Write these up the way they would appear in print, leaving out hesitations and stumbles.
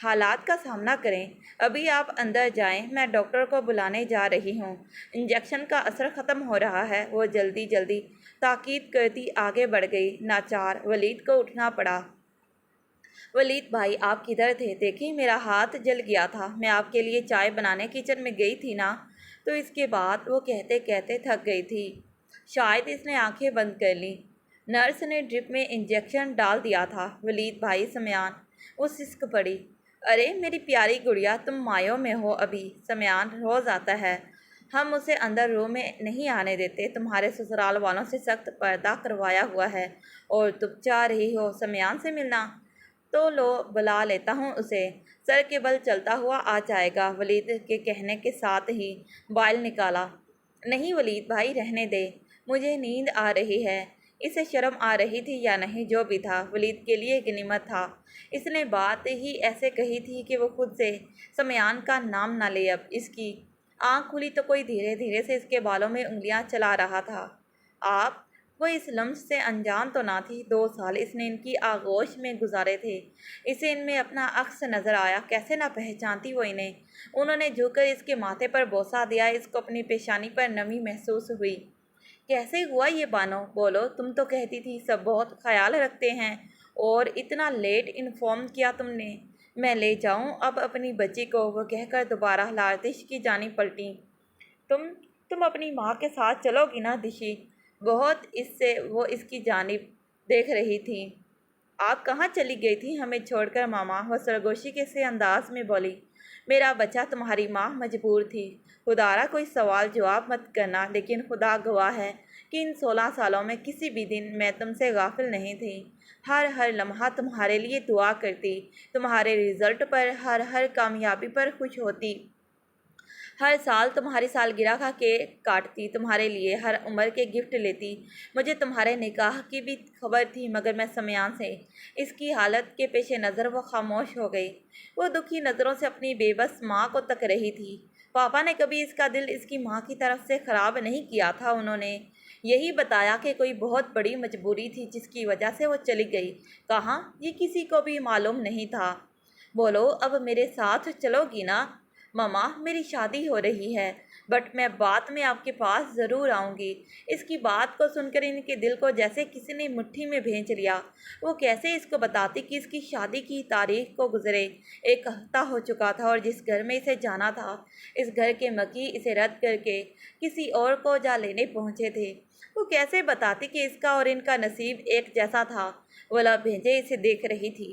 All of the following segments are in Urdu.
حالات کا سامنا کریں۔ ابھی آپ اندر جائیں، میں ڈاکٹر کو بلانے جا رہی ہوں۔ انجیکشن کا اثر ختم ہو رہا ہے۔ وہ جلدی جلدی تاکید کرتی آگے بڑھ گئی۔ ناچار ولید کو اٹھنا پڑا۔ ولید بھائی آپ کدھر تھے؟ دیکھیں میرا ہاتھ جل گیا تھا، میں آپ کے لیے چائے بنانے کچن میں گئی تھی نا۔ تو اس کے بعد وہ کہتے کہتے تھک گئی تھی، شاید اس نے آنکھیں بند کر لیں۔ نرس نے ڈرپ میں انجیکشن ڈال دیا تھا۔ ولید بھائی سمیان وہ سسک پڑی، ارے میری پیاری گڑیا تم مایوں میں ہو ابھی۔ سمیان روز آتا ہے، ہم اسے اندر روم میں نہیں آنے دیتے، تمہارے سسرال والوں سے سخت پردہ کروایا ہوا ہے اور تم چاہ رہی ہو سمیان سے ملنا؟ تو لو بلا لیتا ہوں اسے، سر کے بل چلتا ہوا آ جائے گا۔ ولید کے کہنے کے ساتھ ہی بائل نکالا۔ نہیں ولید بھائی رہنے دے، مجھے نیند آ رہی ہے۔ اسے شرم آ رہی تھی یا نہیں، جو بھی تھا ولید کے لیے غنیمت تھا۔ اس نے بات ہی ایسے کہی تھی کہ وہ خود سے سمیان کا نام نہ لے۔ اب اس کی آنکھ کھلی تو کوئی دھیرے دھیرے سے اس کے بالوں میں انگلیاں چلا رہا تھا۔ آپ وہ اس لمس سے انجان تو نہ تھی، 2 سال اس نے ان کی آغوش میں گزارے تھے، اسے ان میں اپنا عکس نظر آیا، کیسے نہ پہچانتی وہ انہیں۔ انہوں نے جھک کر اس کے ماتھے پر بوسہ دیا، اس کو اپنی پیشانی پر نمی محسوس ہوئی۔ کیسے ہوا یہ بانو؟ بولو، تم تو کہتی تھی سب بہت خیال رکھتے ہیں اور اتنا لیٹ انفارم کیا تم نے۔ میں لے جاؤں اب اپنی بچی کو؟ وہ کہہ کر دوبارہ لارتش کی جانب پلٹیں۔ تم اپنی ماں کے ساتھ چلو گی نا دشی؟ بہت اس سے وہ اس کی جانب دیکھ رہی تھی۔ آپ کہاں چلی گئی تھی ہمیں چھوڑ کر ماما؟ وہ سرگوشی کے سے انداز میں بولی۔ میرا بچہ تمہاری ماں مجبور تھی۔ خدارا کوئی سوال جواب مت کرنا، لیکن خدا گواہ ہے کہ ان 16 سالوں میں کسی بھی دن میں تم سے غافل نہیں تھی۔ ہر لمحہ تمہارے لیے دعا کرتی، تمہارے رزلٹ پر، ہر کامیابی پر خوش ہوتی۔ ہر سال تمہاری سالگرہ کا کیک کاٹتی، تمہارے لیے ہر عمر کے گفٹ لیتی۔ مجھے تمہارے نکاح کی بھی خبر تھی، مگر میں سمیان سے اس کی حالت کے پیش نظر وہ خاموش ہو گئی۔ وہ دکھی نظروں سے اپنی بے بس ماں کو تک رہی تھی۔ پاپا نے کبھی اس کا دل اس کی ماں کی طرف سے خراب نہیں کیا تھا، انہوں نے یہی بتایا کہ کوئی بہت بڑی مجبوری تھی جس کی وجہ سے وہ چلی گئی۔ کہاں؟ یہ کسی کو بھی معلوم نہیں تھا۔ بولو اب میرے ساتھ چلو گی نا؟ ماما میری شادی ہو رہی ہے، بٹ میں بعد میں آپ کے پاس ضرور آؤں گی۔ اس کی بات کو سن کر ان کے دل کو جیسے کسی نے مٹھی میں بھینچ لیا۔ وہ کیسے اس کو بتاتی کہ اس کی شادی کی تاریخ کو گزرے 1 ہفتہ ہو چکا تھا، اور جس گھر میں اسے جانا تھا اس گھر کے مکی اسے رد کر کے کسی اور کو جا لینے پہنچے تھے۔ وہ کیسے بتاتی کہ اس کا اور ان کا نصیب ایک جیسا تھا؟ وہ لب بھیجے اسے دیکھ رہی تھی۔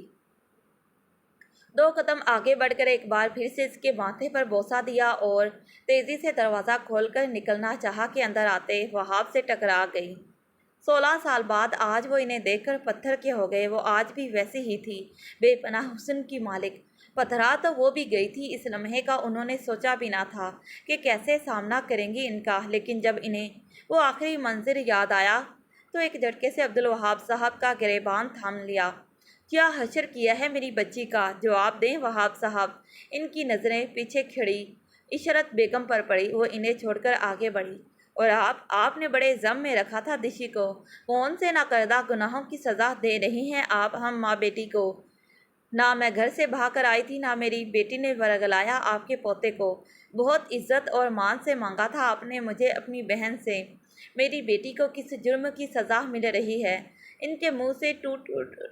2 قدم آگے بڑھ کر ایک بار پھر سے اس کے ماتھے پر بوسہ دیا اور تیزی سے دروازہ کھول کر نکلنا چاہا کہ اندر آتے وہاب سے ٹکرا گئی۔ 16 سال بعد آج وہ انہیں دیکھ کر پتھر کے ہو گئے۔ وہ آج بھی ویسی ہی تھی، بے پناہ حسن کی مالک۔ پتھرا تو وہ بھی گئی تھی، اس لمحے کا انہوں نے سوچا بھی نہ تھا کہ کیسے سامنا کریں گی ان کا، لیکن جب انہیں وہ آخری منظر یاد آیا تو ایک جھٹکے سے عبدالوہاب صاحب کا گریبان تھام لیا۔ کیا حشر کیا ہے میری بچی کا؟ جواب دیں وہاب صاحب۔ ان کی نظریں پیچھے کھڑی عشرت بیگم پر پڑی۔ وہ انہیں چھوڑ کر آگے بڑھی۔ اور آپ نے بڑے ضم میں رکھا تھا دشی کو، کون سے ناکردہ گناہوں کی سزا دے رہی ہیں آپ ہم ماں بیٹی کو؟ نہ میں گھر سے بھاگ کر آئی تھی، نہ میری بیٹی نے ورگلایا آپ کے پوتے کو۔ بہت عزت اور مان سے مانگا تھا آپ نے مجھے اپنی بہن سے۔ میری بیٹی کو کس جرم کی سزا مل رہی ہے؟ ان کے منہ سے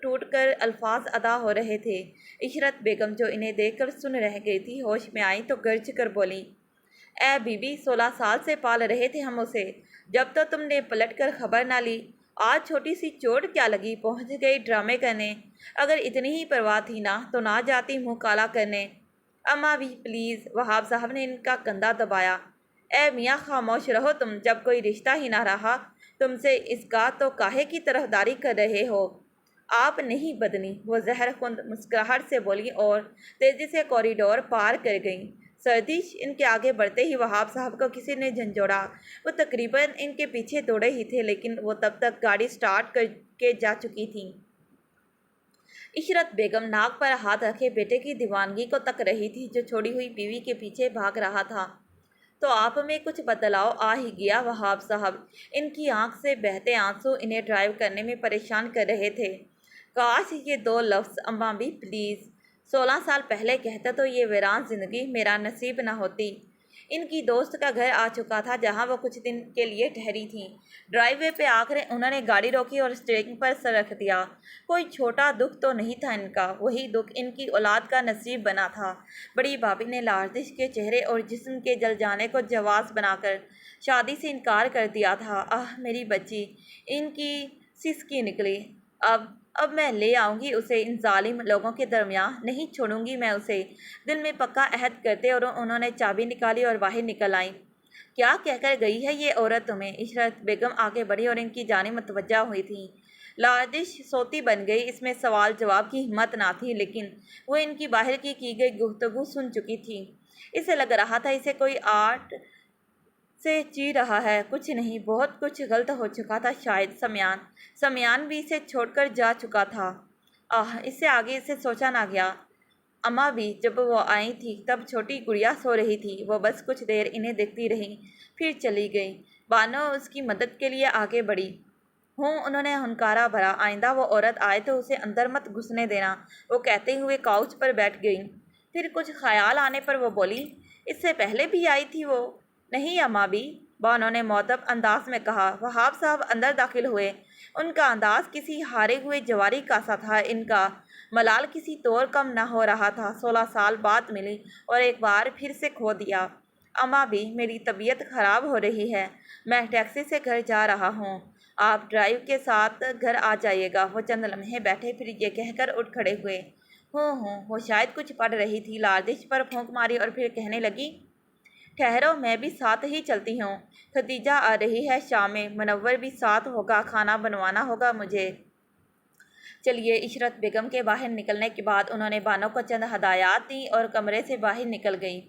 ٹوٹ کر الفاظ ادا ہو رہے تھے۔ عشرت بیگم جو انہیں دیکھ کر سن رہ گئی تھی، ہوش میں آئی تو گرج کر بولی، اے بی بی 16 سال سے پال رہے تھے ہم اسے، جب تو تم نے پلٹ کر خبر نہ لی۔ آج چھوٹی سی چوٹ کیا لگی، پہنچ گئی ڈرامے کرنے؟ اگر اتنی ہی پرواہ تھی نا تو نہ جاتی منہ کالا کرنے۔ اماں بھی پلیز، وہاب صاحب نے ان کا کندھا دبایا۔ اے میاں خاموش رہو تم، جب کوئی رشتہ ہی نہ رہا تم سے اس کا تو کاہے کی طرفداری کر رہے ہو؟ آپ نہیں بدنی، وہ زہر خند مسکراہٹ سے بولی اور تیزی سے کوریڈور پار کر گئیں۔ سردیش ان کے آگے بڑھتے ہی وہاب صاحب کو کسی نے جھنجھوڑا۔ وہ تقریباً ان کے پیچھے دوڑے ہی تھے، لیکن وہ تب تک گاڑی سٹارٹ کر کے جا چکی تھیں۔ عشرت بیگم ناک پر ہاتھ رکھے بیٹے کی دیوانگی کو تک رہی تھی جو چھوڑی ہوئی بیوی کے پیچھے بھاگ رہا تھا۔ تو آپ میں کچھ بدلاؤ آ ہی گیا وہاب صاحب؟ ان کی آنکھ سے بہتے آنسو انہیں ڈرائیو کرنے میں پریشان کر رہے تھے۔ کاش یہ 2 لفظ اماں بھی پلیز 16 سال پہلے کہتا تو یہ ویران زندگی میرا نصیب نہ ہوتی۔ ان کی دوست کا گھر آ چکا تھا جہاں وہ کچھ دن کے لیے ٹھہری تھیں۔ ڈرائیو وے پہ آ کر انہوں نے گاڑی روکی اور اسٹیئرنگ پر سر رکھ دیا۔ کوئی چھوٹا دکھ تو نہیں تھا ان کا، وہی دکھ ان کی اولاد کا نصیب بنا تھا۔ بڑی بھابھی نے لارزش کے چہرے اور جسم کے جل جانے کو جواز بنا کر شادی سے انکار کر دیا تھا۔ میری بچی، ان کی سسکی نکلی۔ اب میں لے آؤں گی اسے ان ظالم لوگوں کے درمیان، نہیں چھوڑوں گی میں اسے، دل میں پکا عہد کرتے اور انہوں نے چابی نکالی اور باہر نکل آئیں۔ کیا کہہ کر گئی ہے یہ عورت تمہیں؟ عشرت بیگم آگے بڑھی اور ان کی جانب متوجہ ہوئی تھیں۔ لارزش سوتی بن گئی، اس میں سوال جواب کی ہمت نہ تھی، لیکن وہ ان کی باہر کی گئی گفتگو سن چکی تھی۔ اسے لگ رہا تھا اسے کوئی آرٹ سے چی رہا ہے۔ کچھ نہیں، بہت کچھ غلط ہو چکا تھا شاید۔ سمیان بھی اسے چھوڑ کر جا چکا تھا۔ اس سے آگے اسے سوچا نہ گیا۔ اماں بھی جب وہ آئی تھی تب چھوٹی گڑیا سو رہی تھی۔ وہ بس کچھ دیر انہیں دیکھتی رہی، پھر چلی گئی۔ بانو اس کی مدد کے لیے آگے بڑھی۔ انہوں نے ہنکارا بھرا، آئندہ وہ عورت آئے تو اسے اندر مت گھسنے دینا، وہ کہتے ہوئے کاؤچ پر بیٹھ گئی۔ پھر کچھ خیال آنے پر وہ بولی، اس سے پہلے بھی آئی تھی وہ؟ نہیں اماں بھی، بانو نے معدب انداز میں کہا۔ وہاب صاحب اندر داخل ہوئے۔ ان کا انداز کسی ہارے ہوئے جواری کا سا تھا، ان کا ملال کسی طور کم نہ ہو رہا تھا۔ 16 سال بعد ملی اور ایک بار پھر سے کھو دیا۔ اماں بھی، میری طبیعت خراب ہو رہی ہے، میں ٹیکسی سے گھر جا رہا ہوں، آپ ڈرائیو کے ساتھ گھر آ جائیے گا۔ وہ چند لمحے بیٹھے، پھر یہ کہہ کر اٹھ کھڑے ہوئے۔ وہ شاید کچھ پڑھ رہی تھی۔ لارزش پر پھونک ماری اور پھر کہنے لگی، ٹھہرو، میں بھی ساتھ ہی چلتی ہوں، ختیجہ آ رہی ہے شام میں، منور بھی ساتھ ہوگا، کھانا بنوانا ہوگا مجھے۔ چلیے۔ عشرت بیگم کے باہر نکلنے کے بعد انہوں نے بانو کو چند ہدایات دیں اور کمرے سے باہر نکل گئیں۔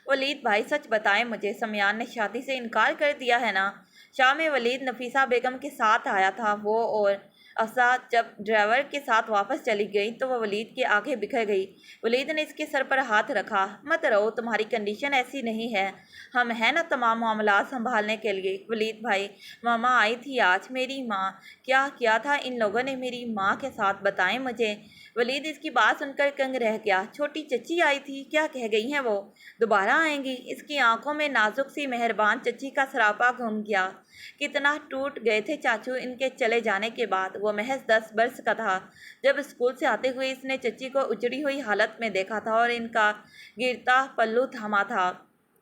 ولید بھائی سچ بتائیں مجھے، سمیان نے شادی سے انکار کر دیا ہے نا؟ شام میں ولید نفیسہ بیگم کے ساتھ آیا تھا۔ وہ اور افسا جب ڈرائیور کے ساتھ واپس چلی گئی تو وہ ولید کے آگے بکھر گئی۔ ولید نے اس کے سر پر ہاتھ رکھا۔ مت رو، تمہاری کنڈیشن ایسی نہیں ہے، ہم ہیں نا تمام معاملات سنبھالنے کے لیے۔ ولید بھائی، ماما آئی تھی آج، میری ماں۔ کیا کیا تھا ان لوگوں نے میری ماں کے ساتھ، بتائیں مجھے۔ ولید اس کی بات سن کر کنگ رہ گیا۔ چھوٹی چچی آئی تھی، کیا کہہ گئی ہیں وہ؟ دوبارہ آئیں گی؟ اس کی آنکھوں میں نازک سی مہربان چچی کا سراپا گھوم گیا۔ کتنا ٹوٹ گئے تھے چاچو ان کے چلے جانے کے بعد۔ وہ محض 10 برس کا تھا جب اسکول سے آتے ہوئے اس نے چچی کو اجڑی ہوئی حالت میں دیکھا تھا اور ان کا گرتا پلو تھاما تھا۔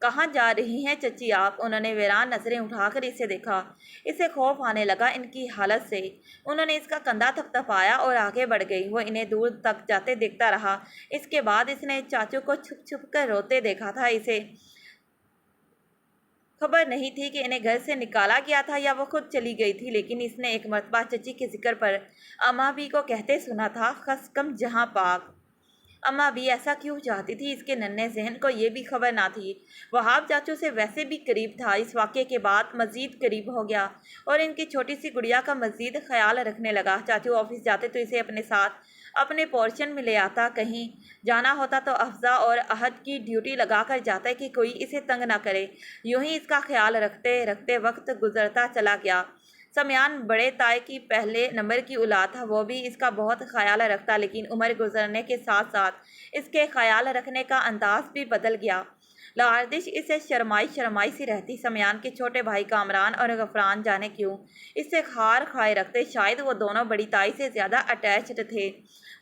کہاں جا رہی ہیں چچی آپ؟ انہوں نے ویران نظریں اٹھا کر اسے دیکھا۔ اسے خوف آنے لگا ان کی حالت سے۔ انہوں نے اس کا کندھا تھپتھپایا اور آگے بڑھ گئی۔ وہ انہیں دور تک جاتے دیکھتا رہا۔ اس کے بعد اس نے چاچو کو چھپ چھپ کر روتے دیکھا تھا۔ اسے خبر نہیں تھی کہ انہیں گھر سے نکالا گیا تھا یا وہ خود چلی گئی تھی، لیکن اس نے ایک مرتبہ چچی کے ذکر پر اماں بھی کو کہتے سنا تھا، خس کم جہاں پاک۔ اماں بھی ایسا کیوں چاہتی تھی؟ اس کے ننھے ذہن کو یہ بھی خبر نہ تھی۔ وہاب چاچو سے ویسے بھی قریب تھا، اس واقعے کے بعد مزید قریب ہو گیا اور ان کی چھوٹی سی گڑیا کا مزید خیال رکھنے لگا۔ چاچو آفس جاتے تو اسے اپنے ساتھ اپنے پورشن میں لے آتا، کہیں جانا ہوتا تو افزا اور احد کی ڈیوٹی لگا کر جاتا کہ کوئی اسے تنگ نہ کرے۔ یوں ہی اس کا خیال رکھتے رکھتے وقت گزرتا چلا گیا۔ سمیان بڑے تائی کی پہلے نمبر کی اولاد تھا، وہ بھی اس کا بہت خیال رکھتا، لیکن عمر گزرنے کے ساتھ ساتھ اس کے خیال رکھنے کا انداز بھی بدل گیا۔ لارزش اسے شرمائی سی رہتی۔ سمیان کے چھوٹے بھائی کامران اور غفران جانے کیوں اس سے خار کھائے رکھتے، شاید وہ دونوں بڑی تائی سے زیادہ اٹیچڈ تھے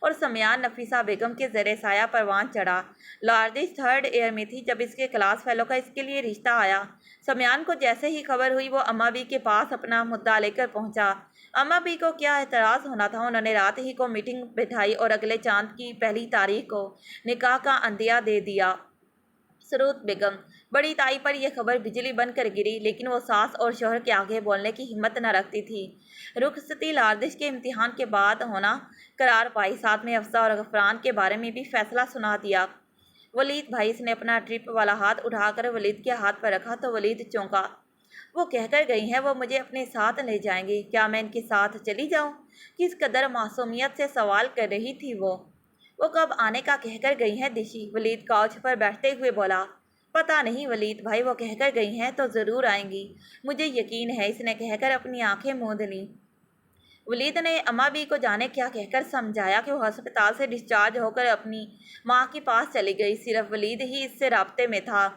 اور سمیان نفیسہ بیگم کے زیر سایہ پروان چڑھا۔ لارزش 3rd ایئر میں تھی جب اس کے کلاس فیلو کا اس کے لیے رشتہ آیا۔ سمیان کو جیسے ہی خبر ہوئی وہ اماں بی کے پاس اپنا مدعا لے کر پہنچا۔ اماں بی کو کیا اعتراض ہونا تھا، انہوں نے رات ہی کو میٹنگ بٹھائی اور اگلے چاند کی پہلی تاریخ کو نکاح کا عندیہ دے دیا۔ سروت بیگم، بڑی تائی پر یہ خبر بجلی بن کر گری، لیکن وہ ساس اور شوہر کے آگے بولنے کی ہمت نہ رکھتی تھی۔ رخصتی لارزش کے امتحان کے بعد ہونا قرار پائی، ساتھ میں افزا اور غفران کے بارے میں بھی فیصلہ سنا دیا۔ ولید بھائی، اس نے اپنا ٹرپ والا ہاتھ اٹھا کر ولید کے ہاتھ پر رکھا تو ولید چونکا۔ وہ کہہ کر گئی ہیں وہ مجھے اپنے ساتھ لے جائیں گی، کیا میں ان کے ساتھ چلی جاؤں؟ کس قدر معصومیت سے سوال کر رہی تھی وہ کب آنے کا کہہ کر گئی ہیں دشی؟ ولید کاؤچ پر بیٹھتے ہوئے بولا۔ پتہ نہیں ولید بھائی، وہ کہہ کر گئی ہیں تو ضرور آئیں گی، مجھے یقین ہے، اس نے کہہ کر اپنی آنکھیں موند لیں۔ ولید نے اماں بھی کو جانے کیا کہہ کر سمجھایا کہ وہ ہسپتال سے ڈسچارج ہو کر اپنی ماں کے پاس چلی گئی۔ صرف ولید ہی اس سے رابطے میں تھا۔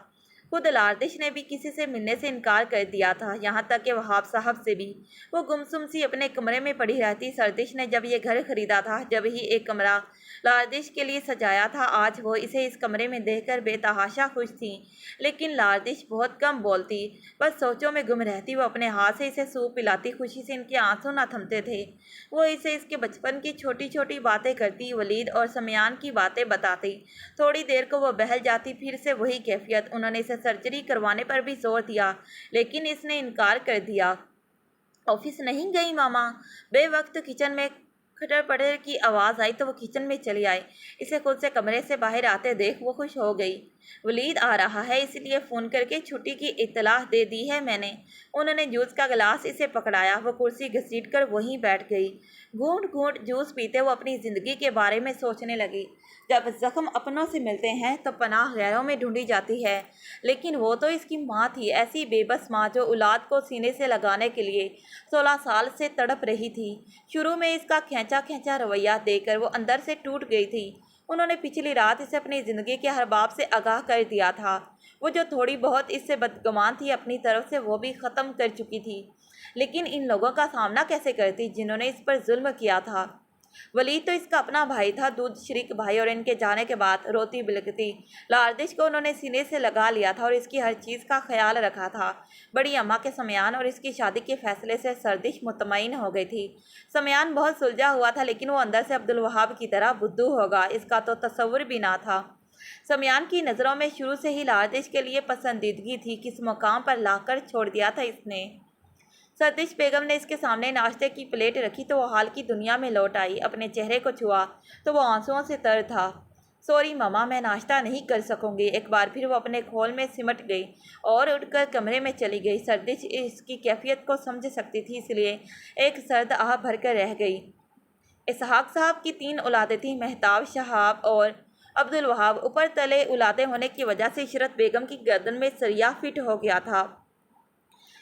خود لاردش نے بھی کسی سے ملنے سے انکار کر دیا تھا، یہاں تک کہ وہاب صاحب سے بھی۔ وہ گمسم سی اپنے کمرے میں پڑی رہتی۔ سردش نے جب یہ گھر خریدا تھا، جب ہی ایک کمرہ لاردش کے لیے سجایا تھا، آج وہ اسے اس کمرے میں دیکھ کر بے تحاشا خوش تھی۔ لیکن لاردش بہت کم بولتی، بس سوچوں میں گم رہتی۔ وہ اپنے ہاتھ سے اسے سوپ پلاتی، خوشی سے ان کے آنسو نہ تھمتے تھے۔ وہ اسے اس کے بچپن کی چھوٹی چھوٹی باتیں کرتی، ولید اور سمیان کی باتیں بتاتی۔ تھوڑی دیر کو وہ بہل جاتی، پھر سے وہی کیفیت۔ انہوں نے اسے سرجری کروانے پر بھی زور دیا، لیکن اس نے انکار کر دیا۔ آفس نہیں گئی ماما؟ بے وقت کچن میں کھٹر پٹر کی آواز آئی تو وہ کچن میں چلی آئی۔ اسے خود سے کمرے سے باہر آتے دیکھ وہ خوش ہو گئی۔ ولید آ رہا ہے، اس لیے فون کر کے چھٹی کی اطلاع دے دی ہے میں نے۔ انہوں نے جوس کا گلاس اسے پکڑایا، وہ کرسی گھسیٹ کر وہیں بیٹھ گئی۔ گھونٹ گھونٹ جوس پیتے وہ اپنی زندگی کے بارے میں سوچنے لگی۔ جب زخم اپنوں سے ملتے ہیں تو پناہ غیروں میں ڈھونڈی جاتی ہے، لیکن وہ تو اس کی ماں تھی، ایسی بے بس ماں جو اولاد کو سینے سے لگانے کے لیے 16 سال سے تڑپ رہی تھی۔ شروع میں اس کا کھینچا کھینچا رویہ دیکھ کر وہ اندر سے ٹوٹ گئی تھی۔ انہوں نے پچھلی رات اسے اپنی زندگی کے ہر باب سے آگاہ کر دیا تھا۔ وہ جو تھوڑی بہت اس سے بدگمان تھی اپنی طرف سے، وہ بھی ختم کر چکی تھی۔ لیکن ان لوگوں کا سامنا کیسے کرتی جنہوں نے اس پر ظلم کیا تھا؟ ولید تو اس کا اپنا بھائی تھا، دودھ شریک بھائی، اور ان کے جانے کے بعد روتی بلکتی لاردش کو انہوں نے سینے سے لگا لیا تھا اور اس کی ہر چیز کا خیال رکھا تھا۔ بڑی اماں کے سمیان اور اس کی شادی کے فیصلے سے سردش مطمئن ہو گئی تھی۔ سمیان بہت سلجھا ہوا تھا، لیکن وہ اندر سے عبدالوہاب کی طرح بدھو ہوگا اس کا تو تصور بھی نہ تھا۔ سمیان کی نظروں میں شروع سے ہی لاردش کے لیے پسندیدگی تھی، کس مقام پر لا کر چھوڑ دیا تھا اس نے۔ سردش بیگم نے اس کے سامنے ناشتے کی پلیٹ رکھی تو وہ حال کی دنیا میں لوٹ آئی۔ اپنے چہرے کو چھوا تو وہ آنسوؤں سے تر تھا۔ سوری ماما، میں ناشتہ نہیں کر سکوں گی۔ ایک بار پھر وہ اپنے کھول میں سمٹ گئی اور اٹھ کر کمرے میں چلی گئی۔ سردش اس کی کیفیت کو سمجھ سکتی تھی، اس لیے ایک سرد آہ بھر کر رہ گئی۔ اسحاق صاحب کی 3 اولادیں تھیں، مہتاب، شہاب اور عبدالوہاب۔ اوپر تلے اولادیں ہونے کی وجہ سے عشرت بیگم کی گردن میں سریا فٹ ہو گیا تھا۔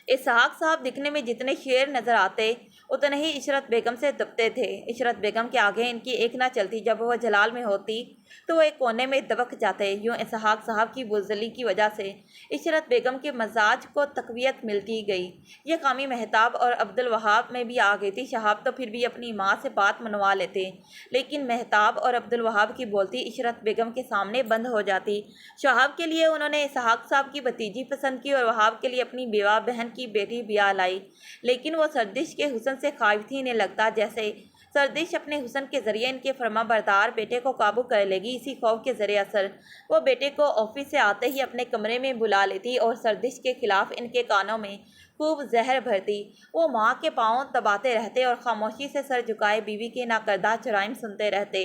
اسحاق صاحب دکھنے میں جتنے شیر نظر آتے اتنے ہی عشرت بیگم سے دبتے تھے۔ عشرت بیگم کے آگے ان کی ایک نہ چلتی۔ جب وہ جلال میں ہوتی تو وہ ایک کونے میں دبک جاتے۔ یوں اسحاق صاحب کی بزدلی کی وجہ سے عشرت بیگم کے مزاج کو تقویت ملتی گئی۔ یہ خامی مہتاب اور عبدالوہاب میں بھی آ گئی تھی۔ شہاب تو پھر بھی اپنی ماں سے بات منوا لیتے، لیکن مہتاب اور عبدالوہاب کی بولتی عشرت بیگم کے سامنے بند ہو جاتی۔ شہاب کے لیے انہوں نے اسحاق صاحب کی بھتیجی پسند کی اور وہاب کے لیے اپنی بیوہ بہن کی بیٹی بیاہ لائی، لیکن وہ سردش کے حسن سے خائف تھی۔ انہیں لگتا جیسے سردش اپنے حسن کے ذریعے ان کے فرما بردار بیٹے کو قابو کر لے گی۔ اسی خوف کے ذریعے اثر وہ بیٹے کو آفس سے آتے ہی اپنے کمرے میں بلا لیتی اور سردش کے خلاف ان کے کانوں میں خوب زہر بھرتی۔ وہ ماں کے پاؤں دباتے رہتے اور خاموشی سے سر جھکائے بیوی کے ناکردہ جرائم سنتے رہتے۔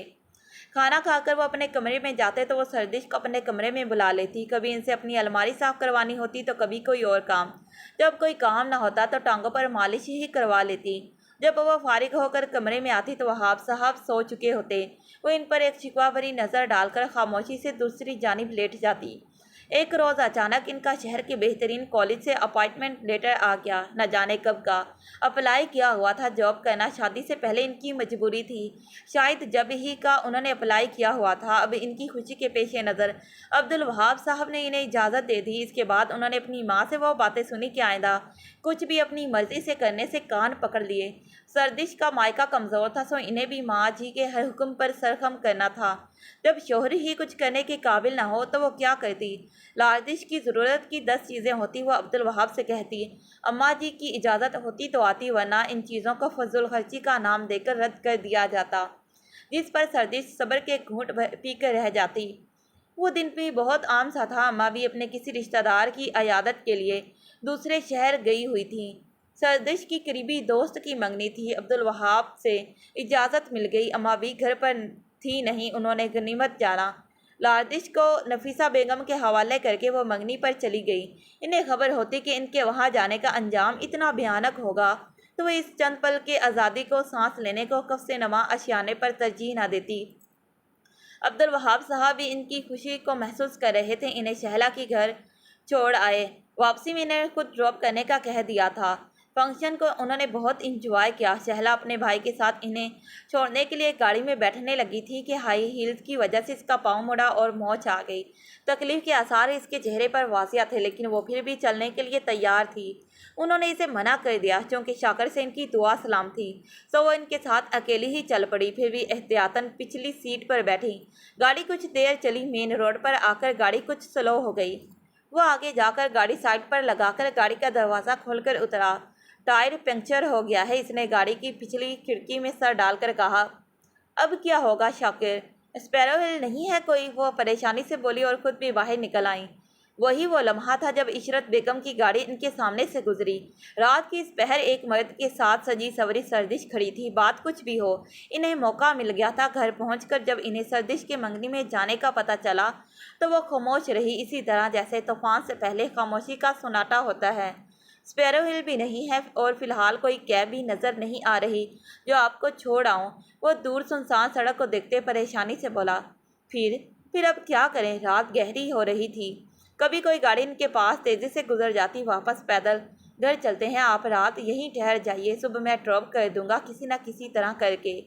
کھانا کھا کر وہ اپنے کمرے میں جاتے تو وہ سردش کو اپنے کمرے میں بلا لیتی۔ کبھی ان سے اپنی الماری صاف کروانی ہوتی تو کبھی کوئی اور کام۔ جب کوئی کام نہ ہوتا تو ٹانگوں پر مالش ہی کروا لیتی۔ جب وہ فارغ ہو کر کمرے میں آتی تو وہاب صاحب سو چکے ہوتے۔ وہ ان پر ایک شکوہ بھری نظر ڈال کر خاموشی سے دوسری جانب لیٹ جاتی۔ ایک روز اچانک ان کا شہر کے بہترین کالج سے اپائنٹمنٹ لیٹر آ گیا، نہ جانے کب کا۔ اپلائی کیا ہوا تھا، جاب کرنا شادی سے پہلے ان کی مجبوری تھی، شاید جب ہی کا انہوں نے اپلائی کیا ہوا تھا۔ اب ان کی خوشی کے پیش نظر عبدالوہاب صاحب نے انہیں اجازت دے دی۔ اس کے بعد انہوں نے اپنی ماں سے وہ باتیں سنی کہ آئندہ کچھ بھی اپنی مرضی سے کرنے سے کان پکڑ لیے۔ سردش کا مائکہ کمزور تھا، سو انہیں بھی ماں جی کے ہر حکم پر سرخم کرنا تھا۔ جب شوہر ہی کچھ کرنے کے قابل نہ ہو تو وہ کیا کرتی؟ لاردش کی ضرورت کی 10 چیزیں ہوتی، وہ عبدالوہاب سے کہتی اماں جی کی اجازت ہوتی تو آتی، ورنہ ان چیزوں کو فضول خرچی کا نام دے کر رد کر دیا جاتا، جس پر سردش صبر کے گھونٹ پی کر رہ جاتی۔ وہ دن بھی بہت عام سا تھا۔ اماں بھی اپنے کسی رشتہ دار کی عیادت کے لیے دوسرے شہر گئی ہوئی تھیں۔ سردش کی قریبی دوست کی منگنی تھی، عبدالوہاب سے اجازت مل گئی۔ اماں بھی گھر پر تھی نہیں، انہوں نے غنیمت جانا۔ لاردش کو نفیسہ بیگم کے حوالے کر کے وہ منگنی پر چلی گئی۔ انہیں خبر ہوتی کہ ان کے وہاں جانے کا انجام اتنا بھیانک ہوگا تو وہ اس چند پل کے آزادی کو سانس لینے کو کف سے نما اشیانے پر ترجیح نہ دیتی۔ عبدالوہاب صاحب بھی ان کی خوشی کو محسوس کر رہے تھے۔ انہیں شہلا کی گھر چھوڑ آئے۔ واپسی میں انہیں خود ڈراپ کرنے کا کہہ دیا تھا۔ فنکشن کو انہوں نے بہت انجوائے کیا۔ شہلا اپنے بھائی کے ساتھ انہیں چھوڑنے کے لیے گاڑی میں بیٹھنے لگی تھی کہ ہائی ہیلز کی وجہ سے اس کا پاؤں مڑا اور موچ آ گئی۔ تکلیف کے آثار اس کے چہرے پر واضح تھے، لیکن وہ پھر بھی چلنے کے لیے تیار تھی۔ انہوں نے اسے منع کر دیا، چونکہ شاکر سے ان کی دعا سلام تھی، سو وہ ان کے ساتھ اکیلی ہی چل پڑی، پھر بھی احتیاطاً پچھلی سیٹ پر بیٹھی۔ گاڑی کچھ دیر چلی، مین روڈ پر آ کر گاڑی کچھ سلو ہو گئی۔ وہ آگے جا کر گاڑی سائڈ پر لگا کر گاڑی کا دروازہ کھول کر اترا۔ ٹائر پنکچر ہو گیا ہے، اس نے گاڑی کی پچھلی کھڑکی میں سر ڈال کر کہا۔ اب کیا ہوگا شاکر؟ اسپیرو ہل نہیں ہے کوئی؟ وہ پریشانی سے بولی اور خود بھی باہر نکل آئیں۔ وہی وہ لمحہ تھا جب عشرت بیگم کی گاڑی ان کے سامنے سے گزری۔ رات کی اس پہر ایک مرد کے ساتھ سجی سوری سردش کھڑی تھی۔ بات کچھ بھی ہو، انہیں موقع مل گیا تھا۔ گھر پہنچ کر جب انہیں سردش کے منگنی میں جانے کا پتہ چلا تو وہ خاموش رہی، اسی طرح جیسے طوفان سے پہلے خاموشی کا سناٹا ہوتا ہے۔ اسپیرو ہل بھی نہیں ہے اور فی الحال کوئی کیب بھی نظر نہیں آ رہی جو آپ کو چھوڑ آؤں۔ وہ دور سنسان سڑک کو دیکھتے پریشانی سے بولا۔ پھر اب کیا کریں؟ رات گہری ہو رہی تھی، کبھی کوئی گاڑی ان کے پاس تیزی سے گزر جاتی۔ واپس پیدل گھر چلتے ہیں، آپ رات یہیں ٹھہر جائیے، صبح میں ڈراپ کر دوں گا کسی نہ کسی طرح کر کے۔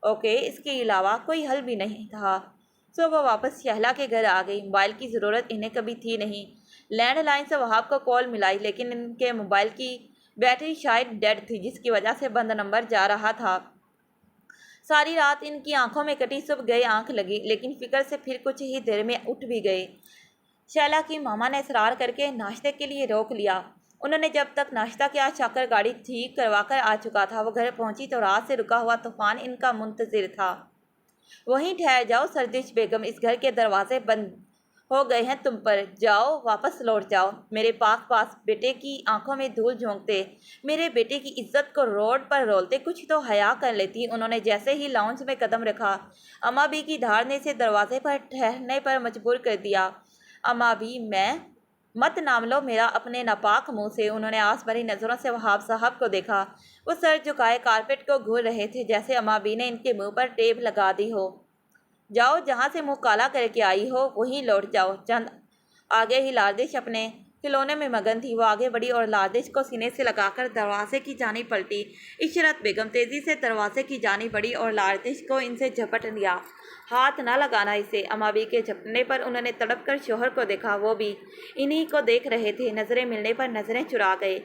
اوکے، اس کے علاوہ کوئی حل بھی نہیں تھا۔ سو وہ واپس شہلا کے گھر آ گئی۔ موبائل کی ضرورت انہیں کبھی تھی نہیں۔ لینڈ لائن سے وہاب کو کال ملائی، لیکن ان کے موبائل کی بیٹری شاید ڈیڈ تھی، جس کی وجہ سے بند نمبر جا رہا تھا۔ ساری رات ان کی آنکھوں میں کٹی، صبح گئی آنکھ لگی، لیکن فکر سے پھر کچھ ہی دیر میں اٹھ بھی گئے۔ شیلا کی ماما نے اصرار کر کے ناشتے کے لیے روک لیا۔ انہوں نے جب تک ناشتہ کیا، شاکر گاڑی ٹھیک کروا کر آ چکا تھا۔ وہ گھر پہنچی تو رات سے رکا ہوا طوفان ان کا منتظر تھا۔ وہیں ٹھہر جاؤ سردش بیگم، اس گھر کے دروازے بند ہو گئے ہیں تم پر، جاؤ واپس لوٹ جاؤ۔ میرے پاک پاس بیٹے کی آنکھوں میں دھول جھونکتے، میرے بیٹے کی عزت کو روڈ پر رولتے، کچھ تو حیا کر لیتی۔ انہوں نے جیسے ہی لاؤنج میں قدم رکھا، اما بی کی دھاڑ نے اسے دروازے پر ٹھہرنے پر مجبور کر دیا۔ اما بی، میں مت نام لو میرا اپنے ناپاک منہ سے۔ انہوں نے آس بھری نظروں سے وہاب صاحب کو دیکھا۔ وہ سر جھکائے کارپیٹ کو گھور رہے تھے، جیسے اما بی نے ان کے منہ پر ٹیپ لگا دی ہو۔ جاؤ، جہاں سے منہ کالا کر کے آئی ہو وہیں لوٹ جاؤ۔ چند آگے ہی لارڈش اپنے کھلونے میں مگن تھی۔ وہ آگے بڑھی اور لارڈش کو سینے سے لگا کر دروازے کی جانب پلٹی۔ عشرت بیگم تیزی سے دروازے کی جانب بڑھی اور لارڈش کو ان سے جھپٹ لیا۔ ہاتھ نہ لگانا اسے۔ اما بی کے جھپٹنے پر انہوں نے تڑپ کر شوہر کو دیکھا، وہ بھی انہی کو دیکھ رہے تھے۔ نظریں ملنے پر نظریں چرا گئے۔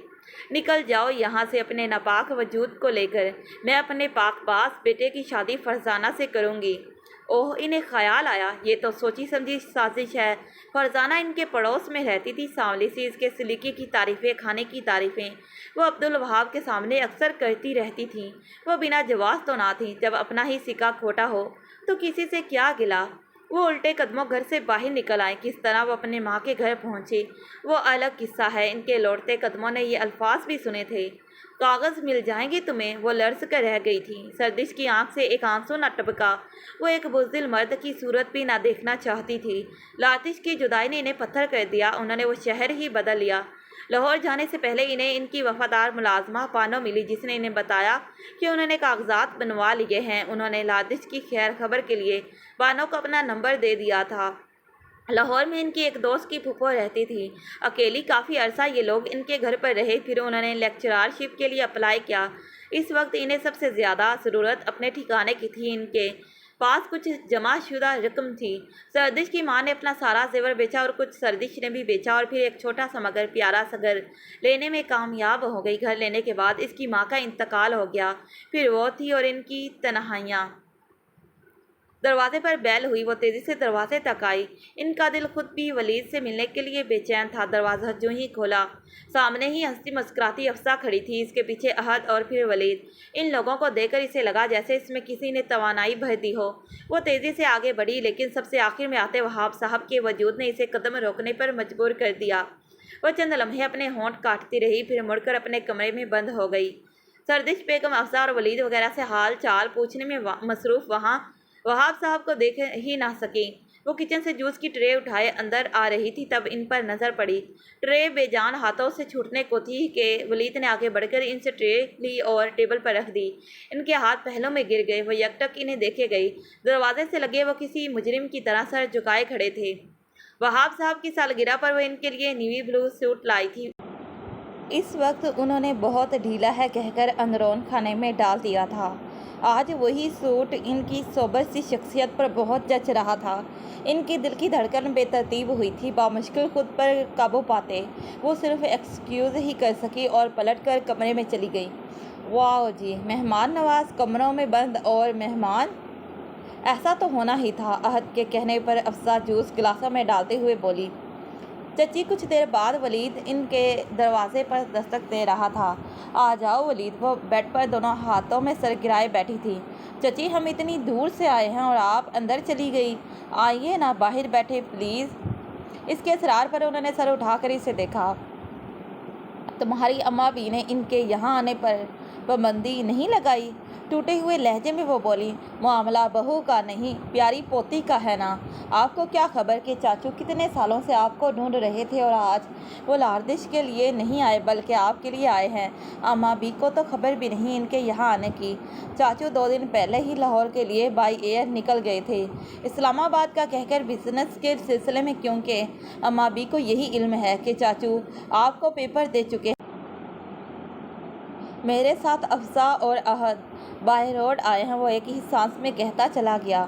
نکل جاؤ یہاں سے اپنے ناپاک وجود کو لے کر، میں اپنے پاک باز بیٹے کی شادی فرزانہ سے کروں گی۔ اوہ، انہیں خیال آیا، یہ تو سوچی سمجھی سازش ہے۔ فرزانہ ان کے پڑوس میں رہتی تھی، سانولی سی، اس کے سلیقے کی تعریفیں، کھانے کی تعریفیں وہ عبدالوہاب کے سامنے اکثر کرتی رہتی تھیں۔ وہ بنا جواز تو نہ تھیں، جب اپنا ہی سکہ کھوٹا ہو تو کسی سے کیا گلہ۔ وہ الٹے قدموں گھر سے باہر نکل آئیں۔ کس طرح وہ اپنے ماں کے گھر پہنچی وہ الگ قصہ ہے۔ ان کے لوٹتے قدموں نے یہ الفاظ بھی سنے تھے، کاغذ مل جائیں گے تمہیں۔ وہ لرز کر رہ گئی تھی، سردش کی آنکھ سے ایک آنسو نہ ٹپکا۔ وہ ایک بزدل مرد کی صورت بھی نہ دیکھنا چاہتی تھی۔ لارڈش کی جدائی نے انہیں پتھر کر دیا۔ انہوں نے وہ شہر ہی بدل لیا۔ لاہور جانے سے پہلے انہیں ان کی وفادار ملازمہ بانو ملی، جس نے انہیں بتایا کہ انہوں نے کاغذات بنوا لیے ہیں۔ انہوں نے لارڈش کی خیر خبر کے لیے بانو کو اپنا نمبر دے دیا تھا۔ لاہور میں ان کی ایک دوست کی پھوپھو رہتی تھی، اکیلی۔ کافی عرصہ یہ لوگ ان کے گھر پر رہے، پھر انہوں نے لیکچرارشپ کے لیے اپلائی کیا۔ اس وقت انہیں سب سے زیادہ ضرورت اپنے ٹھکانے کی تھی۔ ان کے پاس کچھ جمع شدہ رقم تھی۔ سردش کی ماں نے اپنا سارا زیور بیچا اور کچھ سردش نے بھی بیچا، اور پھر ایک چھوٹا سا مگر پیارا سا گھر لینے میں کامیاب ہو گئی۔ گھر لینے کے بعد اس کی ماں کا انتقال ہو گیا، پھر وہ تھی اور ان کی تنہائیاں۔ دروازے پر بیل ہوئی، وہ تیزی سے دروازے تک آئی۔ ان کا دل خود بھی ولید سے ملنے کے لیے بے چین تھا۔ دروازہ جوں ہی کھولا، سامنے ہی ہنستی مسکراتی افسا کھڑی تھی، اس کے پیچھے احد اور پھر ولید۔ ان لوگوں کو دیکھ کر اسے لگا جیسے اس میں کسی نے توانائی بھر دی ہو۔ وہ تیزی سے آگے بڑھی، لیکن سب سے آخر میں آتے وہاب صاحب کے وجود نے اسے قدم روکنے پر مجبور کر دیا۔ وہ چند لمحے اپنے ہونٹ کاٹتی رہی، پھر مڑ کر اپنے کمرے میں بند ہو گئی۔ سردش بیگم، افسا اور ولید وغیرہ سے حال چال پوچھنے میں مصروف وہاں وہاب صاحب کو دیکھ ہی نہ سکیں۔ وہ کچن سے جوس کی ٹرے اٹھائے اندر آ رہی تھی، تب ان پر نظر پڑی۔ ٹرے بے جان ہاتھوں سے چھوٹنے کو تھی کہ ولید نے آگے بڑھ کر ان سے ٹرے لی اور ٹیبل پر رکھ دی۔ ان کے ہاتھ پہلوں میں گر گئے، وہ یکٹک انہیں دیکھے گئی۔ دروازے سے لگے وہ کسی مجرم کی طرح سر جھکائے کھڑے تھے۔ وہاب صاحب کی سالگرہ پر وہ ان کے لیے نیوی بلو سوٹ لائی تھی۔ اس وقت انہوں نے بہت ڈھیلا ہے کہہ کر اندرون خانے میں ڈال دیا تھا۔ آج وہی سوٹ ان کی سوبر سی شخصیت پر بہت جچ رہا تھا۔ ان کی دل کی دھڑکن بے ترتیب ہوئی تھی۔ بامشکل خود پر قابو پاتے وہ صرف ایکسکیوز ہی کر سکی اور پلٹ کر کمرے میں چلی گئی۔ واؤ جی، مہمان نواز کمروں میں بند اور مہمان! ایسا تو ہونا ہی تھا۔ احد کے کہنے پر افسا جوس گلاسوں میں ڈالتے ہوئے بولی۔ چچی کچھ دیر بعد ولید ان کے دروازے پر دستک دے رہا تھا۔ آ جاؤ ولید۔ وہ بیڈ پر دونوں ہاتھوں میں سر گرائے بیٹھی تھی۔ چچی ہم اتنی دور سے آئے ہیں اور آپ اندر چلی گئی۔ آئیے نا، باہر بیٹھے پلیز۔ اس کے اصرار پر انہوں نے سر اٹھا کر اسے دیکھا۔ تمہاری اماں بھی نے ان کے یہاں آنے پر پابندی نہیں لگائی؟ ٹوٹے ہوئے لہجے میں وہ بولی۔ معاملہ بہو کا نہیں، پیاری پوتی کا ہے نا۔ آپ کو کیا خبر کہ چاچو کتنے سالوں سے آپ کو ڈھونڈ رہے تھے اور آج وہ لارڈش کے لیے نہیں آئے بلکہ آپ کے لیے آئے ہیں۔ اماں بھی کو تو خبر بھی نہیں ان کے یہاں آنے کی۔ چاچو 2 دن پہلے ہی لاہور کے لیے بائی ایئر نکل گئے تھے، اسلام آباد کا کہہ کر بزنس کے سلسلے میں، کیونکہ اماں بھی کو یہی علم ہے کہ چاچو آپ کو پیپر دے چکے ہیں۔ میرے ساتھ افسا اور احد بائی روڈ آئے ہیں، وہ ایک ہی سانس میں کہتا چلا گیا۔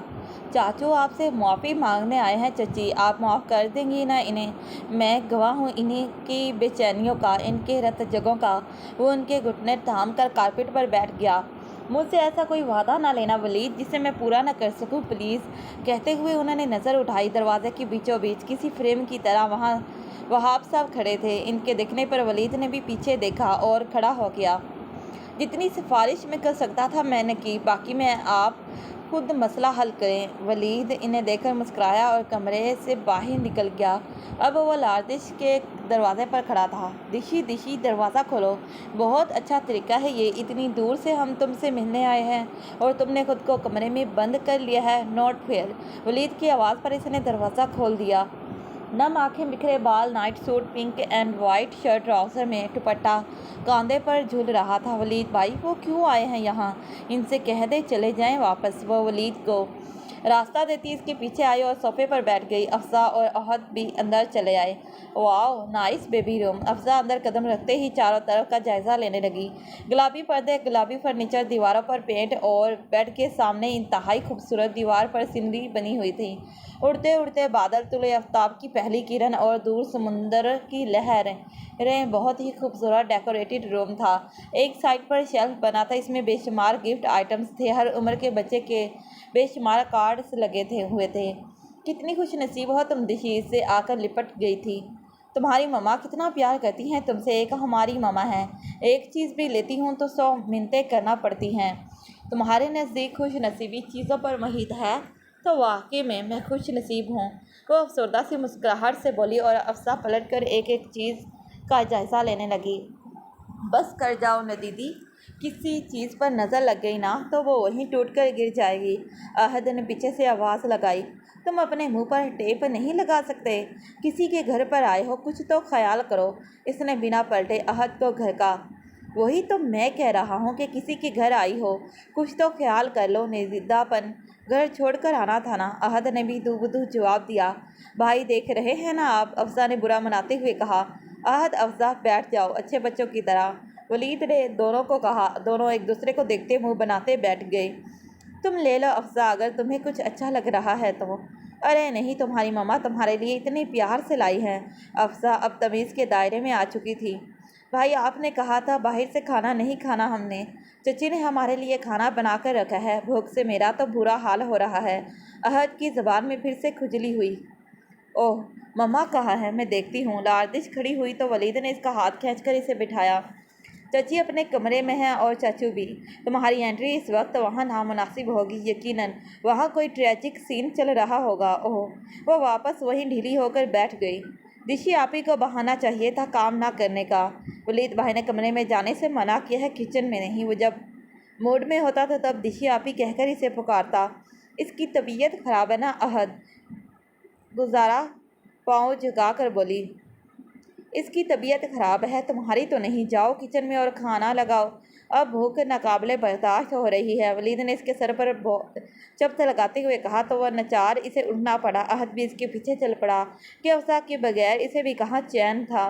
چاچو آپ سے معافی مانگنے آئے ہیں چچی، آپ معاف کر دیں گی نا انہیں؟ میں گواہ ہوں انہیں کی بے چینیوں کا، ان کے رت جگوں کا۔ وہ ان کے گھٹنے تھام کر کارپیٹ پر بیٹھ گیا۔ مجھ سے ایسا کوئی وعدہ نہ لینا ولید جسے میں پورا نہ کر سکوں پلیز۔ کہتے ہوئے انہوں نے نظر اٹھائی۔ دروازے کے بیچوں بیچ کسی فریم کی طرح وہاں وہاب صاحب کھڑے تھے۔ ان کے دیکھنے پر ولید نے بھی پیچھے دیکھا اور کھڑا ہو گیا۔ جتنی سفارش میں کر سکتا تھا میں نے کی، باقی میں آپ خود مسئلہ حل کریں۔ ولید انہیں دیکھ کر مسکرایا اور کمرے سے باہر نکل گیا۔ اب وہ لارڈش کے دروازے پر کھڑا تھا۔ دشی دروازہ کھولو۔ بہت اچھا طریقہ ہے یہ، اتنی دور سے ہم تم سے ملنے آئے ہیں اور تم نے خود کو کمرے میں بند کر لیا ہے، نوٹ فیئر۔ ولید کی آواز پر اس نے دروازہ کھول دیا۔ نم آنکھیں، بکھرے بال، night suit, pink and white shirt, trouser میں دوپٹہ کاندھے پر جھول رہا تھا۔ ولید بھائی وہ کیوں آئے ہیں یہاں؟ ان سے کہہ دے چلے جائیں واپس۔ وہ ولید کو راستہ دیتی اس کے پیچھے آئی اور صوفے پر بیٹھ گئی۔ افسا اور احد بھی اندر چلے آئے۔ واؤ نائس بیبی روم۔ افسا اندر قدم رکھتے ہی چاروں طرف کا جائزہ لینے لگی۔ گلابی پردے، گلابی فرنیچر، دیواروں پر پینٹ اور بیڈ کے سامنے انتہائی خوبصورت دیوار پر سینری بنی ہوئی تھی۔ اڑتے اڑتے بادل، طلوع آفتاب کی پہلی کرن اور دور سمندر کی لہریں، بہت ہی خوبصورت ڈیکوریٹڈ روم تھا۔ ایک سائڈ پر شیلف بنا تھا، اس میں بے شمار گفٹ آئٹمز تھے، ہر عمر کے بچے کے بے شمار کارڈز لگے ہوئے تھے۔ کتنی خوش نصیب ہو تم دشی، اس سے آ کر لپٹ گئی تھی۔ تمہاری مما کتنا پیار کرتی ہیں تم سے، ایک ہماری مما ہے، ایک چیز بھی لیتی ہوں تو 100 منتیں کرنا پڑتی ہیں۔ تمہارے نزدیک خوش نصیبی چیزوں پر محیط ہے تو واقعی میں خوش نصیب ہوں، وہ افسردہ سی مسکراہٹ سے بولی اور افسا پلٹ کر ایک ایک چیز کا جائزہ لینے لگی۔ بس کر جاؤ نا دیدی، کسی چیز پر نظر لگ گئی نا تو وہ وہیں ٹوٹ کر گر جائے گی۔ احد نے پیچھے سے آواز لگائی۔ تم اپنے منہ پر ٹیپ نہیں لگا سکتے؟ کسی کے گھر پر آئے ہو، کچھ تو خیال کرو۔ اس نے بنا پلٹے احد کو گھر کا۔ وہی تو میں کہہ رہا ہوں کہ کسی کے گھر آئی ہو، کچھ تو خیال کر لو، نزیدہ پن گھر چھوڑ کر آنا تھا نا۔ احد نے بھی دو بدو جواب دیا۔ بھائی دیکھ رہے ہیں نا آپ، افسا نے برا مناتے ہوئے کہا۔ احد افسا بیٹھ جاؤ اچھے بچوں کی طرح، ولید نے دونوں کو کہا۔ دونوں ایک دوسرے کو دیکھتے منہ بناتے بیٹھ گئے۔ تم لے لو افسا، اگر تمہیں کچھ اچھا لگ رہا ہے تو۔ ارے نہیں، تمہاری مما تمہارے لیے اتنے پیار سے لائی ہیں۔ افسا اب تمیز کے دائرے میں آ چکی تھی۔ بھائی آپ نے کہا تھا باہر سے کھانا نہیں کھانا، ہم نے چچی نے ہمارے لیے کھانا بنا کر رکھا ہے، بھوک سے میرا تو برا حال ہو رہا ہے۔ احد کی زبان میں پھر سے کھجلی ہوئی۔ اوہ مما کہاں ہے، میں دیکھتی ہوں۔ لارڈش کھڑی ہوئی تو ولید نے اس کا ہاتھ کھینچ کر اسے بٹھایا۔ چچی اپنے کمرے میں ہیں اور چاچو بھی، تمہاری انٹری اس وقت وہاں نامناسب ہوگی، یقیناً وہاں کوئی ٹریجک سین چل رہا ہوگا۔ اوہ، وہ واپس وہیں ڈھیلی ہو کر بیٹھ گئی۔ دشی آپی کو بہانا چاہیے تھا کام نہ کرنے کا۔ ولید بھائی نے کمرے میں جانے سے منع کیا ہے، کچن میں نہیں۔ وہ جب موڈ میں ہوتا تھا تب دشی آپی کہہ کر اسے پکارتا۔ اس کی طبیعت خراب ہے نا؟ احد گزارا پاؤں جھکا کر بولی۔ اس کی طبیعت خراب ہے، تمہاری تو نہیں، جاؤ کچن میں اور کھانا لگاؤ، اب بھوک ناقابل برداشت ہو رہی ہے۔ ولید نے اس کے سر پر چپت لگاتے ہوئے کہا تو وہ ناچار اسے اٹھنا پڑا۔ احد بھی اس کے پیچھے چل پڑا کہ افسا کے بغیر اسے بھی کہاں چین تھا۔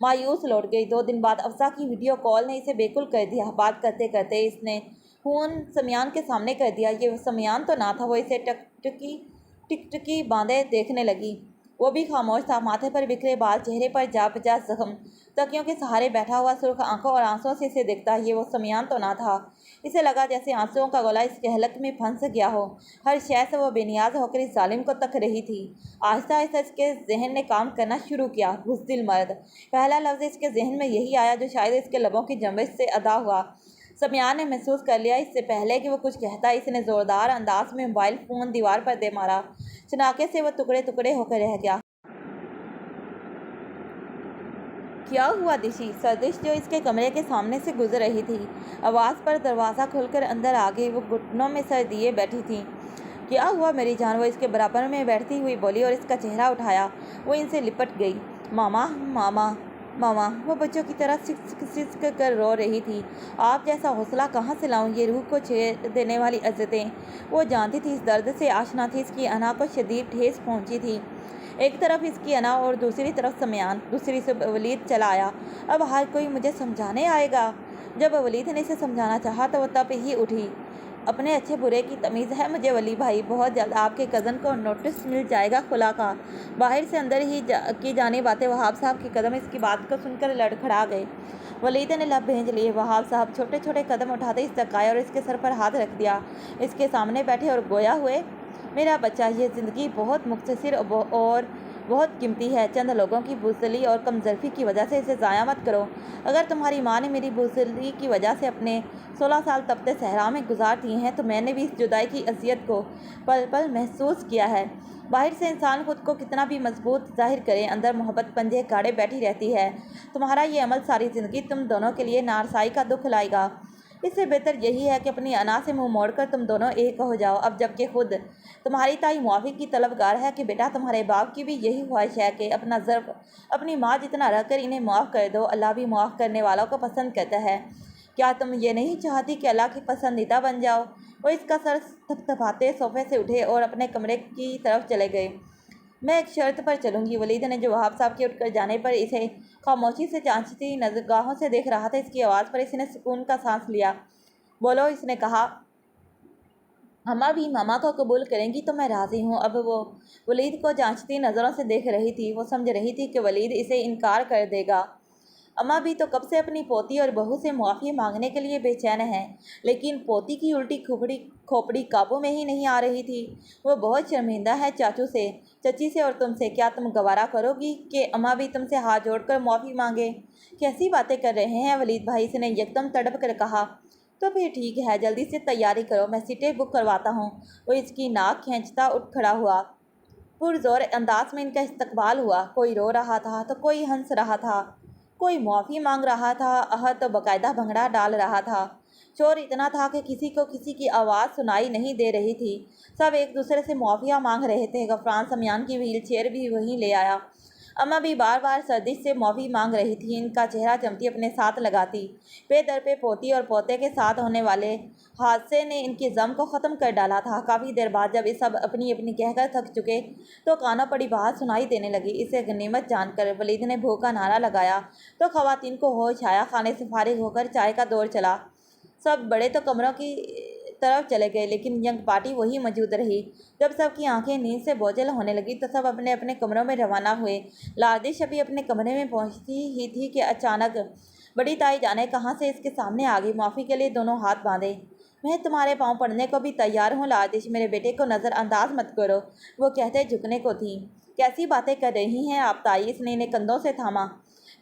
مایوس لوٹ گئی۔ 2 دن بعد افسا کی ویڈیو کال نے اسے بیکل کر دیا۔ بات کرتے کرتے اس نے فون سمیان کے سامنے کر دیا۔ یہ سمیان تو نہ تھا، وہ اسے ٹکٹکی باندھے دیکھنے لگی۔ وہ بھی خاموش تھا، ماتھے پر بکھرے بال، چہرے پر جا بجا زخم، تکیوں کے سہارے بیٹھا ہوا، سرخ آنکھوں اور آنسوؤں سے اسے دیکھتا یہ وہ سمیان تو نہ تھا۔ اسے لگا جیسے آنسوؤں کا گولا اس کے حلق میں پھنس گیا ہو۔ ہر شے سے وہ بے نیاز ہو کر اس ظالم کو تک رہی تھی۔ آہستہ آہستہ اس کے ذہن نے کام کرنا شروع کیا۔ بزدل مرد، پہلا لفظ اس کے ذہن میں یہی آیا جو شاید اس کے لبوں کی جنبش سے ادا ہوا۔ سمیان نے محسوس کر لیا اس سے پہلے کہ وہ کچھ کہتا اس نے زوردار انداز میں موبائل فون دیوار پر دے مارا۔ چناکے سے وہ ٹکڑے ٹکڑے ہو کر رہ گیا۔ کیا ہوا دشی؟ سردش جو اس کے کمرے کے سامنے سے گزر رہی تھی آواز پر دروازہ کھل کر اندر آ گئی۔ وہ گھٹنوں میں سر دیے بیٹھی تھی۔ کیا ہوا میری جان؟ وہ اس کے برابر میں بیٹھتی ہوئی بولی اور اس کا چہرہ اٹھایا وہ ان سے لپٹ گئی۔ ماما ماما ماما، وہ بچوں کی طرح سسک کر رو رہی تھی۔ آپ جیسا حوصلہ کہاں سے لاؤں؟ یہ روح کو چھیڑ دینے والی عزتیں۔ وہ جانتی تھی اس درد سے آشنا تھی۔ اس کی انا کو شدید ٹھیس پہنچی تھی۔ ایک طرف اس کی انا اور دوسری طرف سمیان۔ دوسری سے ولید چلا آیا۔ اب ہر کوئی مجھے سمجھانے آئے گا۔ جب ولید نے اسے سمجھانا چاہا تو وہ تب ہی اٹھی۔ اپنے اچھے برے کی تمیز ہے مجھے ولی بھائی، بہت جلد آپ کے کزن کو نوٹس مل جائے گا خلا کا۔ باہر سے اندر ہی کی جانب آتے وہاب صاحب کے قدم اس کی بات کو سن کر لڑکھڑا گئے۔ ولید نے لب بھینج لیے۔ وہاب صاحب چھوٹے چھوٹے قدم اٹھاتے اس تک آئے اور اس کے سر پر ہاتھ رکھ دیا۔ اس کے سامنے بیٹھے اور گویا ہوئے، میرا بچہ، یہ زندگی بہت مختصر اور بہت قیمتی ہے۔ چند لوگوں کی بزدلی اور کمظرفی کی وجہ سے اسے ضائع مت کرو۔ اگر تمہاری ماں نے میری بزدلی کی وجہ سے اپنے 16 سال تپتے صحرا میں گزار دیے ہیں تو میں نے بھی اس جدائی کی اذیت کو پل پل محسوس کیا ہے۔ باہر سے انسان خود کو کتنا بھی مضبوط ظاہر کرے، اندر محبت پنجے گاڑے بیٹھی رہتی ہے۔ تمہارا یہ عمل ساری زندگی تم دونوں کے لیے نارسائی کا دکھ لائے گا۔ اس سے بہتر یہی ہے کہ اپنی انا سے منہ موڑ کر تم دونوں ایک ہو جاؤ۔ اب جبکہ خود تمہاری تائی معافی کی طلبگار ہے کہ بیٹا تمہارے باپ کی بھی یہی خواہش ہے کہ اپنا ظرف اپنی ماں جتنا رکھ کر انہیں معاف کر دو۔ اللہ بھی معاف کرنے والوں کو پسند کرتا ہے۔ کیا تم یہ نہیں چاہتی کہ اللہ کی پسندیدہ بن جاؤ؟ وہ اس کا سر تھپتھپاتے صوفے سے اٹھے اور اپنے کمرے کی طرف چلے گئے۔ میں ایک شرط پر چلوں گی۔ ولید نے جو وہاب صاحب کے اٹھ کر جانے پر اسے خاموشی سے جانچتی نظرگاہوں سے دیکھ رہا تھا، اس کی آواز پر اس نے سکون کا سانس لیا۔ بولو، اس نے کہا۔ اماں بھی ماما کو قبول کریں گی تو میں راضی ہوں۔ اب وہ ولید کو جانچتی نظروں سے دیکھ رہی تھی۔ وہ سمجھ رہی تھی کہ ولید اسے انکار کر دے گا۔ اماں بھی تو کب سے اپنی پوتی اور بہو سے معافی مانگنے کے لیے بے چین ہیں، لیکن پوتی کی الٹی کھوپڑی قابو میں ہی نہیں آ رہی تھی۔ وہ بہت شرمندہ ہے چاچو سے، چچی سے اور تم سے۔ کیا تم گوارا کرو گی کہ اماں بھی تم سے ہاتھ جوڑ کر معافی مانگے؟ کیسی باتیں کر رہے ہیں ولید بھائی؟ اس نے یکدم تڑپ کر کہا۔ تو پھر ٹھیک ہے، جلدی سے تیاری کرو، میں سیٹیں بک کرواتا ہوں۔ وہ اس کی ناک کھینچتا اٹھ کھڑا ہوا۔ پرزور انداز میں ان کا استقبال ہوا۔ کوئی رو رہا تھا تو کوئی ہنس رہا تھا، کوئی معافی مانگ رہا تھا، احد تو باقاعدہ بھنگڑا ڈال رہا تھا۔ شور اتنا تھا کہ کسی کو کسی کی آواز سنائی نہیں دے رہی تھی۔ سب ایک دوسرے سے معافیاں مانگ رہے تھے۔ غفران سمیان کی وہیل چیئر بھی وہیں لے آیا۔ اماں بھی بار بار سردش سے معافی مانگ رہی تھی، ان کا چہرہ چمٹی اپنے ساتھ لگاتی۔ پے در پہ پوتی اور پوتے کے ساتھ ہونے والے حادثے نے ان کے غم کو ختم کر ڈالا تھا۔ کافی دیر بعد جب یہ سب اپنی اپنی کہہ کر تھک چکے تو کانوں پڑی بات سنائی دینے لگی۔ اسے غنیمت جان کر ولید نے بھوک کا نعرہ لگایا تو خواتین کو ہوش آیا۔ کھانے سے فارغ ہو کر چائے کا دور چلا۔ سب بڑے تو کمروں کی طرف چلے گئے، لیکن ینگ پارٹی وہی موجود رہی۔ جب سب کی آنکھیں نیند سے بوجھل ہونے لگی تو سب اپنے اپنے کمروں میں روانہ ہوئے۔ لاردش ابھی اپنے کمرے میں پہنچتی ہی تھی کہ اچانک بڑی تائی جانے کہاں سے اس کے سامنے آ گئی۔ معافی کے لیے دونوں ہاتھ باندھے۔ میں تمہارے پاؤں پڑنے کو بھی تیار ہوں لاردش، میرے بیٹے کو نظر انداز مت کرو، وہ کہتے جھکنے کو تھی۔ کیسی باتیں کر رہی ہیں آپ تائی؟ اس نے انہیں کندھوں سے تھاما۔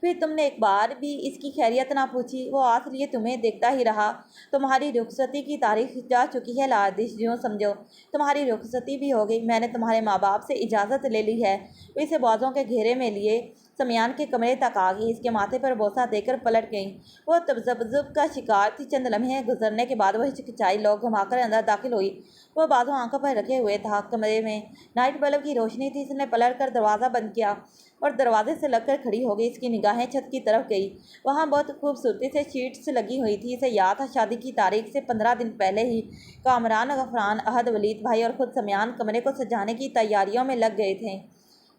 پھر تم نے ایک بار بھی اس کی خیریت نہ پوچھی؟ وہ آس لیے تمہیں دیکھتا ہی رہا۔ تمہاری رخصتی کی تاریخ جا چکی ہے لاردش، یوں سمجھو تمہاری رخصتی بھی ہو گئی۔ میں نے تمہارے ماں باپ سے اجازت لے لی ہے۔ وہ اسے بازوں کے گھیرے میں لیے سمیان کے کمرے تک آ گئی۔ اس کے ماتھے پر بوسہ دے کر پلٹ گئی۔ وہ تذبذب کا شکار تھی۔ چند لمحے گزرنے کے بعد وہ ہچکچائی، لوگ گھما کر اندر داخل ہوئی۔ وہ بازو آنکھوں پر رکھے ہوئے تھا۔ کمرے میں نائٹ بلب کی روشنی تھی۔ اس نے پلٹ کر دروازہ بند کیا اور دروازے سے لگ کر کھڑی ہو گئی۔ اس کی نگاہیں چھت کی طرف گئی۔ وہاں بہت خوبصورتی سے شیٹس لگی ہوئی تھی۔ اسے یاد تھا شادی کی تاریخ سے 15 دن پہلے ہی کامران، غفران، احد، ولید بھائی اور خود سمیان کمرے کو سجانے کی تیاریوں میں لگ گئے تھے۔